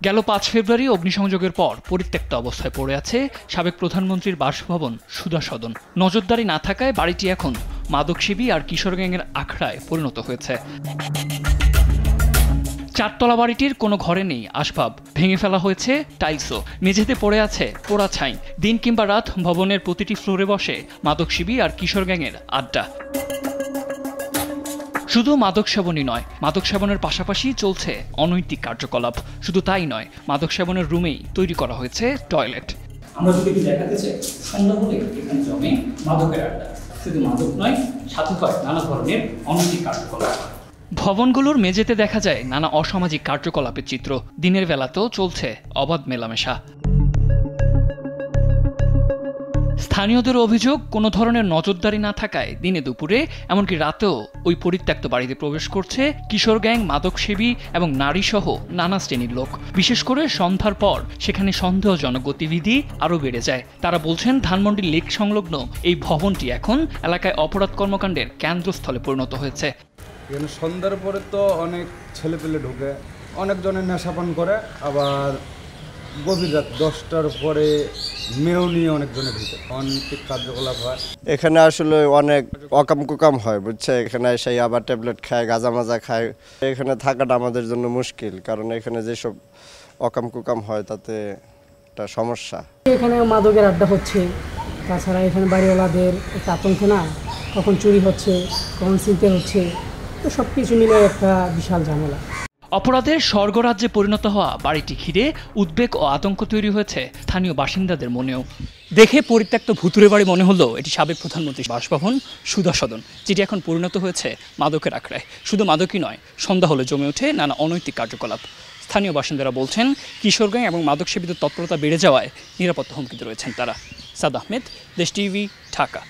গেল ৫ ফেব্রুয়ারি অগ্নিসংযোগের পর পরিত্যক্ত অবস্থায় পড়ে আছে সাবেক প্রধানমন্ত্রীর বাসভবন সুধা সদন। নজরদারি না থাকায় বাড়িটি এখন মাদকসেবী আর কিশোর গ্যাংয়ের আখড়ায় পরিণত হয়েছে। চারতলা বাড়িটির কোনো ঘরে নেই আসবাব, ভেঙে ফেলা হয়েছে টাইলসও, মেঝেতে পড়ে আছে পোড়া ছাই। দিন কিংবা রাত ভবনের প্রতিটি ফ্লোরে বসে মাদকসেবী আর কিশোর গ্যাংয়ের আড্ডা। শুধু মাদক সেবনই নয়, মাদক সেবনের পাশাপাশি চলছে অনৈতিক কার্যকলাপ। শুধু তাই নয়, মাদক সেবনের রুমেই তৈরি করা হয়েছে টয়লেট। আমরা যদি দেখাতে চাই, সন্ধ্যা হলে এখানে জমে মাদকের আড্ডা। শুধু মাদক নয়, সাথে হয় নানা ধরনের অনৈতিক কার্যকলাপ। ভবনগুলোর মেঝেতে দেখা যায় নানা অসামাজিক কার্যকলাপের চিত্র। দিনের বেলাতেও চলছে অবাধ মেলামেশা। স্থানীয়দের অভিযোগ, কোনো ধরনের নজরদারি না থাকায় দিনে দুপুরে এমনকি রাতেও ওই পরিত্যক্ত বাড়িতে প্রবেশ করছে কিশোর গ্যাং, মাদকসেবী এবং নারী সহ নানা শ্রেণীর লোক। বিশেষ করে সন্ধ্যার পর সেখানে সন্দেহজনক গতিবিধি আরও বেড়ে যায়। তারা বলছেন, ধানমন্ডি লেক সংলগ্ন এই ভবনটি এখন এলাকায় অপরাধ কর্মকাণ্ডের কেন্দ্রস্থলে পরিণত হয়েছে। এখানে সন্ধ্যার পরে তো অনেক ছেলেপেলে ঢুকে, অনেকজনের নেশাপান করে, আবার গভীর রাত 10টার পরে মেয়েও নিয়ে অনেকজনের ঢুকে, অনৈতিক কার্যকলাপ হয়। এখানে আসলে অনেক অকাম কুকাম হয়, বুঝছে। এখানে সেই আবার ট্যাবলেট খায়, গাঁজা মাজা খায়। এখানে থাকাটা আমাদের জন্য মুশকিল, কারণ এখানে যেসব অকাম কুকাম হয় তাতে একটা সমস্যা। এখানে মাদকের আড্ডা হচ্ছে, তাছাড়া এখানে বাড়িওয়ালাদের একটা আতঙ্ক না, কখন চুরি হচ্ছে, কখন ছিনতাই হচ্ছে, তো সব কিছু মিলে একটা বিশাল ঝামেলা। অপরাধের স্বর্গরাজ্যে পরিণত হওয়া বাড়িটি ঘিরে উদ্বেগ ও আতঙ্ক তৈরি হয়েছে স্থানীয় বাসিন্দাদের মনেও। দেখে পরিত্যক্ত ভুতুরে বাড়ি মনে হলো এটি সাবেক প্রধানমন্ত্রীর বাসভবন সুধা সদন, যেটি এখন পরিণত হয়েছে মাদকের আখড়ায়। শুধু মাদকই নয়, সন্ধ্যা হলে জমে ওঠে নানা অনৈতিক কার্যকলাপ। স্থানীয় বাসিন্দারা বলছেন, কিশোর গ্যাং এবং মাদকসেবীদের তৎপরতা বেড়ে যাওয়ায় নিরাপত্তা হুমকিতে রয়েছেন তারা। সাদ আহমেদ, দেশ টিভি, ঢাকা।